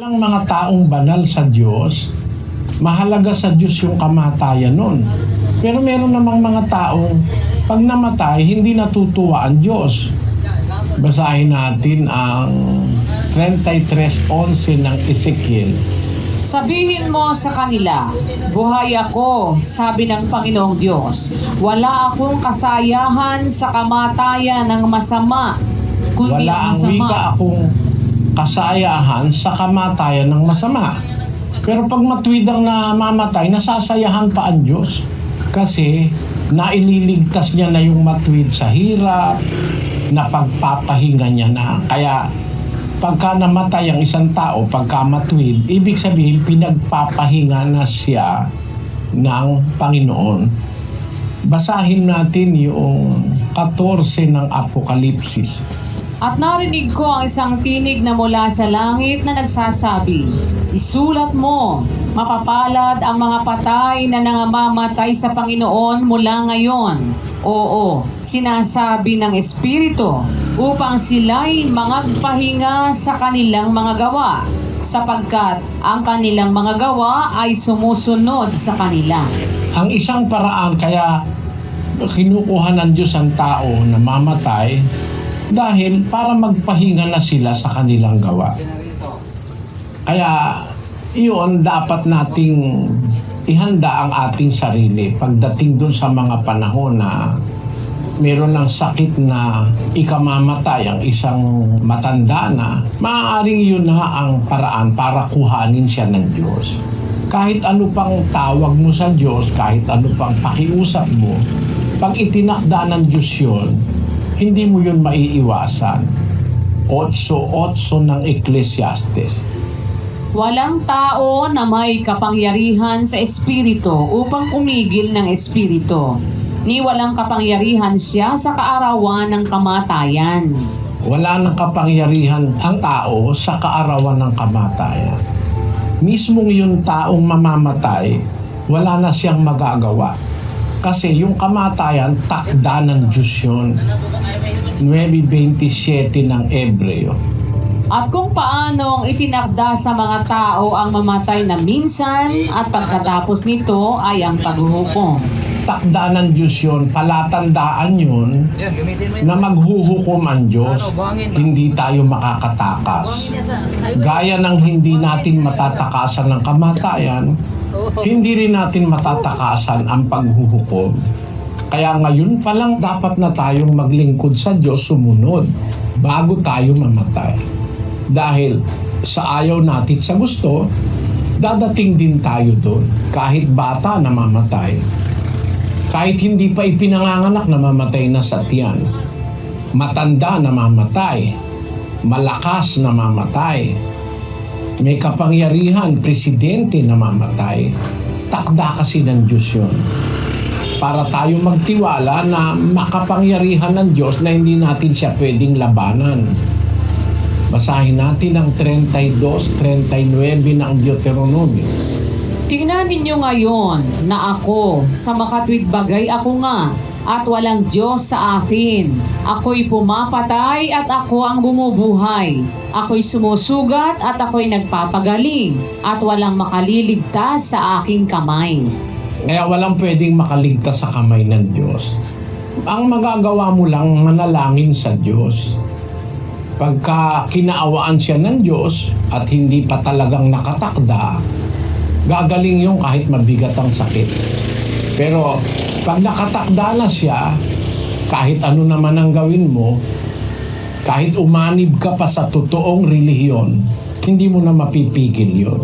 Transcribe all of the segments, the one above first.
Walang mga taong banal sa Diyos, mahalaga sa Diyos yung kamatayan nun. Pero meron namang mga taong pag namatay, hindi natutuwa ang Diyos. Basahin natin ang 33:11 ng Ezekiel. Sabihin mo sa kanila, buhay ako, sabi ng Panginoong Diyos. Wala akong kasayahan sa kamatayan ng masama, kundi Wala ang masama. wika akong kasayahan sa kamatayan ng masama. Pero pag matuwid ang namamatay, nasasayahan pa ang Diyos. Kasi naililigtas niya na yung matuwid sa hirap, na pagpapahinga niya na. Kaya pagka namatay ang isang tao, pagka matuwid, ibig sabihin pinagpapahinga na siya ng Panginoon. Basahin natin yung 14 ng Apokalipsis. At narinig ko ang isang tinig na mula sa langit na nagsasabi, isulat mo, mapapalad ang mga patay na nangangamatay sa Panginoon mula ngayon. Oo, sinasabi ng Espiritu, upang sila'y magpahinga sa kanilang mga gawa, sapagkat ang kanilang mga gawa ay sumusunod sa kanila. Ang isang paraan kaya kinukuha ng Diyos ang tao na mamatay dahil para magpahinga na sila sa kanilang gawa. Kaya iyon dapat nating ihanda ang ating sarili pagdating dun sa mga panahon na meron ng sakit na ikamamatay ang isang matanda na, maaaring yun na ang paraan para kuhanin siya ng Diyos. Kahit ano pang tawag mo sa Diyos, kahit ano pang pakiusap mo, pag itinakda ng Diyos yun, hindi mo yun maiiwasan. 8:8 ng Ecclesiastes. Walang tao na may kapangyarihan sa Espiritu upang umigil ng Espiritu, ni walang kapangyarihan siya sa kaarawan ng kamatayan. Wala nang kapangyarihan ang tao sa kaarawan ng kamatayan. Mismong yung taong mamamatay, wala na siyang magagawa. Kasi yung kamatayan, takda ng Diyos yun. 9:27 ng Ebreo. At kung paanong itinakda sa mga tao ang mamatay na minsan at pagkatapos nito ay ang paghuhukom. Takda ng Diyos yun, palatandaan yun na maghuhukom ang Diyos. Hindi tayo makakatakas. Gaya ng hindi natin matatakasan ng kamatayan, hindi rin natin matatakasan ang paghuhukom. Kaya ngayon pa lang dapat na tayong maglingkod sa Diyos, sumunod, bago tayo mamatay. Dahil sa ayaw natin sa gusto, dadating din tayo doon. Kahit bata na mamatay. Kahit hindi pa ipinanganganak, namamatay na sa tiyan. Matanda na mamatay. Malakas na mamatay. May kapangyarihan, presidente na mamatay. Takda kasi ng Diyos yun. Para tayo magtiwala na makapangyarihan ng Diyos na hindi natin siya pwedeng labanan. Basahin natin ang 32:39 ng Deuteronomio. Tingnan ninyo ngayon na ako, sa makatwid bagay ako nga, at walang Diyos sa akin. Ako'y pumapatay at ako ang bumubuhay. Ako'y sumusugat at ako'y nagpapagaling, at walang makaliligtas sa aking kamay. Kaya walang pwedeng makaligtas sa kamay ng Diyos. Ang magagawa mo lang manalangin sa Diyos. Pagka kinaawaan siya ng Diyos at hindi pa talagang nakatakda, gagaling yung kahit mabigat ang sakit. Pero pag nakatakda na siya, kahit ano naman ang gawin mo, kahit umanib ka pa sa totoong relihiyon, hindi mo na mapipigil yun.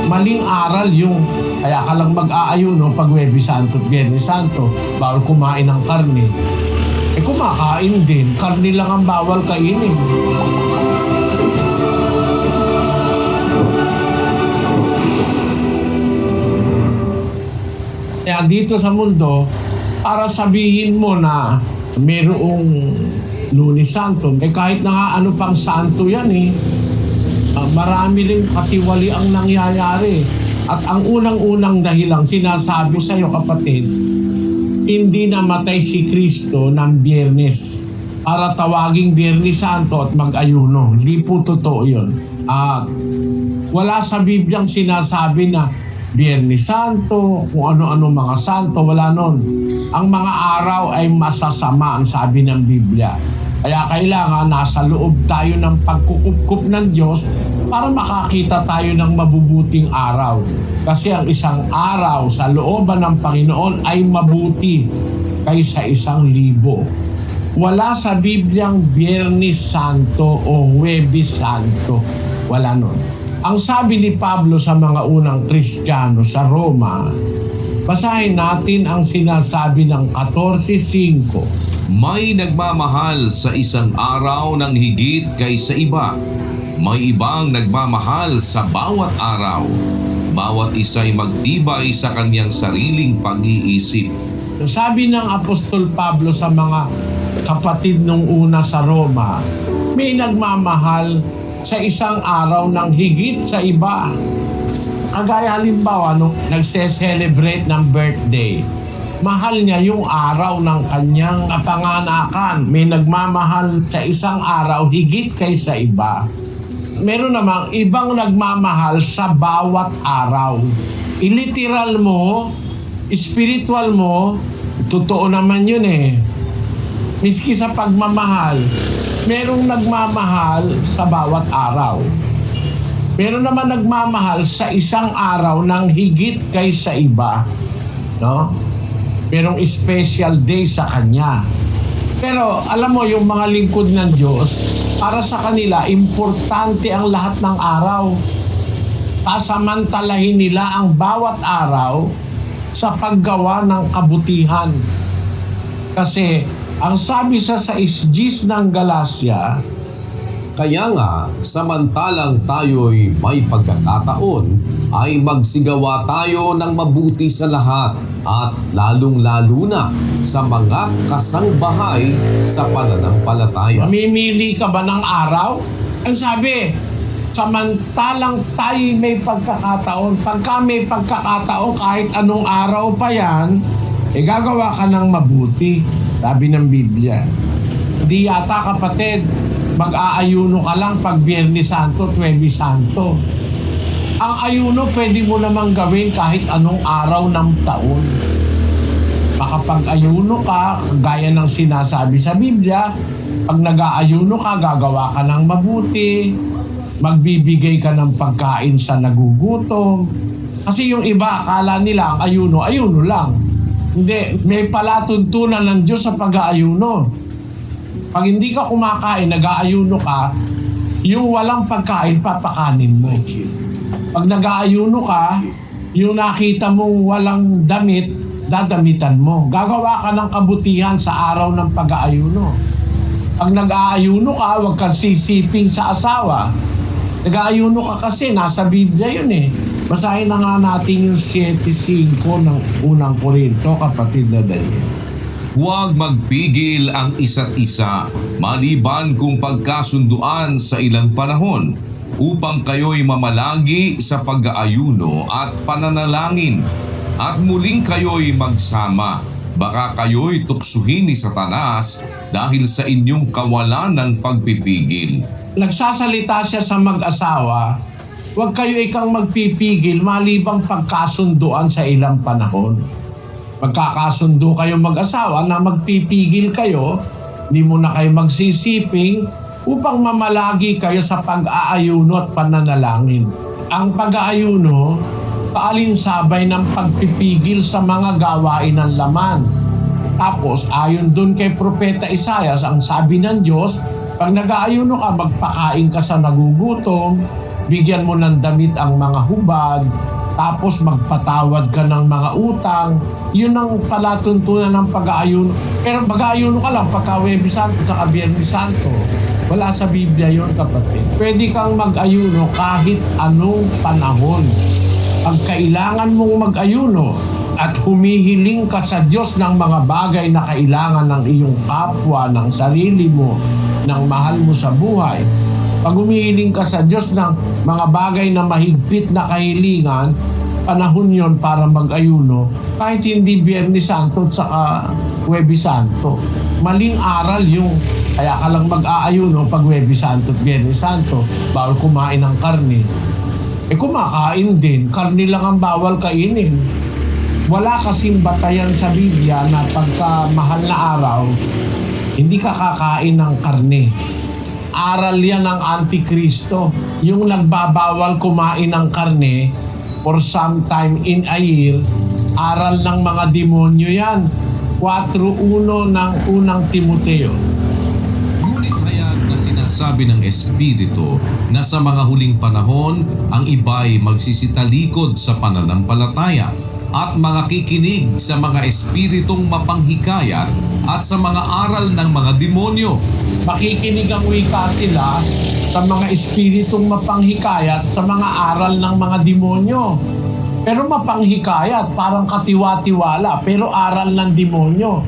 Maling aral yung kaya ka lang mag-aayon no, pag Huwebes Santo at Biyernes Santo, bawal kumain ng karne. Kumakain din, karne lang ang bawal kainin. Kaya dito sa mundo, para sabihin mo na mayroong Lunes Santo, kahit na nga ano pang santo yan marami rin katiwali ang nangyayari. At ang unang-unang dahilang sinasabi sa iyo, kapatid, hindi namatay si Kristo ng Biyernes para tawaging Biyernes Santo at mag-ayuno. Hindi po totoo yun. At wala sa Bibliang sinasabi na Biyernes Santo, kung ano-ano mga santo, wala nun. Ang mga araw ay masasama, ang sabi ng Biblia. Kaya kailangan nasa loob tayo ng pagkukup ng Diyos para makakita tayo ng mabubuting araw. Kasi ang isang araw sa looban ng Panginoon ay mabuti kaysa 1,000. Wala sa Bibliang Biyernes Santo o Huwebes Santo. Wala nun. Ang sabi ni Pablo sa mga unang Kristiyano sa Roma, basahin natin ang sinasabi ng 14:5. May nagmamahal sa isang araw ng higit kaysa iba. May ibang nagmamahal sa bawat araw. Bawat isa'y magtibay sa kanyang sariling pag-iisip. Sabi ng Apostol Pablo sa mga kapatid nung una sa Roma, may nagmamahal sa isang araw ng higit sa iba. Kagaya halimbawa, nagse-celebrate ng birthday. Mahal niya yung araw ng kanyang kapanganakan. May nagmamahal sa isang araw higit kaysa iba. Meron namang ibang nagmamahal sa bawat araw. Iliteral mo, spiritual mo, totoo naman yun Miski sa pagmamahal, merong nagmamahal sa bawat araw. Meron naman nagmamahal sa isang araw ng higit kaysa iba. No? Merong special day sa kanya. Pero alam mo, yung mga lingkod ng Diyos, para sa kanila, importante ang lahat ng araw. Pasamantalahin nila ang bawat araw sa paggawa ng kabutihan. Kasi ang sabi sa 6:10 ng Galacia, kaya nga, samantalang tayo'y may pagkakataon, ay magsigawa tayo ng mabuti sa lahat at lalong-lalo na sa mga kasangbahay sa pananampalataya. mamimili ka ba ng araw? Ang sabi, samantalang tayo may pagkakataon, pagka may pagkakataon kahit anong araw pa yan, gagawa ka ng mabuti, sabi ng Biblia. Di yata, kapatid, mag-aayuno ka lang pag Biyernes Santo, Huwebes Santo. Ang ayuno pwede mo namang gawin kahit anong araw ng taon. Makapag-ayuno ka, gaya ng sinasabi sa Biblia, pag nag-aayuno ka, gagawa ka ng mabuti, magbibigay ka ng pagkain sa nagugutom. Kasi yung iba, akala nila ang ayuno lang. Hindi, may palatuntunan ng Diyos sa pag-aayuno. Pag hindi ka kumakain, nag-aayuno ka, yung walang pagkain, papakanin mo. Pag nag-aayuno ka, yung nakita mong walang damit, dadamitan mo. Gagawa ka ng kabutihan sa araw ng pag-aayuno. Pag nag-aayuno ka, huwag kang sisiping sa asawa. Nag-aayuno ka kasi, nasa Biblia yun Basahin na nga natin yung 7:5 ng unang Korinto, kapatid na Daniel. Huwag magpigil ang isa't isa, maliban kung pagkasunduan sa ilang panahon, upang kayo'y mamalagi sa pag-aayuno at pananalangin, at muling kayo'y magsama. Baka kayo'y tuksuhin ni Satanas dahil sa inyong kawalan ng pagpipigil. Nagsasalita siya sa mag-asawa, huwag kayo ikang magpipigil malibang pagkasunduan sa ilang panahon. Magkakasundo kayo mag-asawa na magpipigil kayo, hindi mo na kayo magsisiping upang mamalagi kayo sa pag-aayuno at pananalangin. Ang pag-aayuno, kaalinsabay ng pagpipigil sa mga gawain ng laman. Tapos, ayon dun kay Propeta Isaias, ang sabi ng Diyos, pag nag-aayuno ka, magpakain ka sa nagugutom, bigyan mo ng damit ang mga hubad, tapos magpatawad ka ng mga utang. Yun ang palatuntunan ng pag-aayuno. Pero mag-aayuno ka lang pagka Huwebes Santo sa Biyernes Santo. Wala sa Biblia yun, kapatid. Pwede kang mag-ayuno kahit anong panahon. Pag kailangan mong mag-ayuno, at humihiling ka sa Diyos ng mga bagay na kailangan ng iyong kapwa, ng sarili mo, ng mahal mo sa buhay, pag humihiling ka sa Diyos ng mga bagay na mahigpit na kahilingan, panahon yon para mag-ayuno kahit hindi Biyernes Santo at saka Huwebes Santo. Maling aral yung kaya ka lang mag-aayuno pag Huwebes Santo at Biyernes Santo, bawal kumain ng karne. Kumakain din, karne lang ang bawal kainin. Wala kasing batayan sa Biblia na pagka mahal na araw, hindi ka kakain ng karne. Aral yan ng Antikristo. Yung nagbabawal kumain ng karne for some time in a year, aral ng mga demonyo yan. 4:1 ng unang Timoteo. Ngunit hayag na sinasabi ng Espiritu na sa mga huling panahon, ang iba'y magsisitalikod sa pananampalataya at mga kikinig sa mga espiritong mapanghikayat at sa mga aral ng mga demonyo. Makikinig ang wika sila sa mga espiritong mapanghikayat sa mga aral ng mga demonyo. Pero mapanghikayat, parang katiwa-tiwala, pero aral ng demonyo.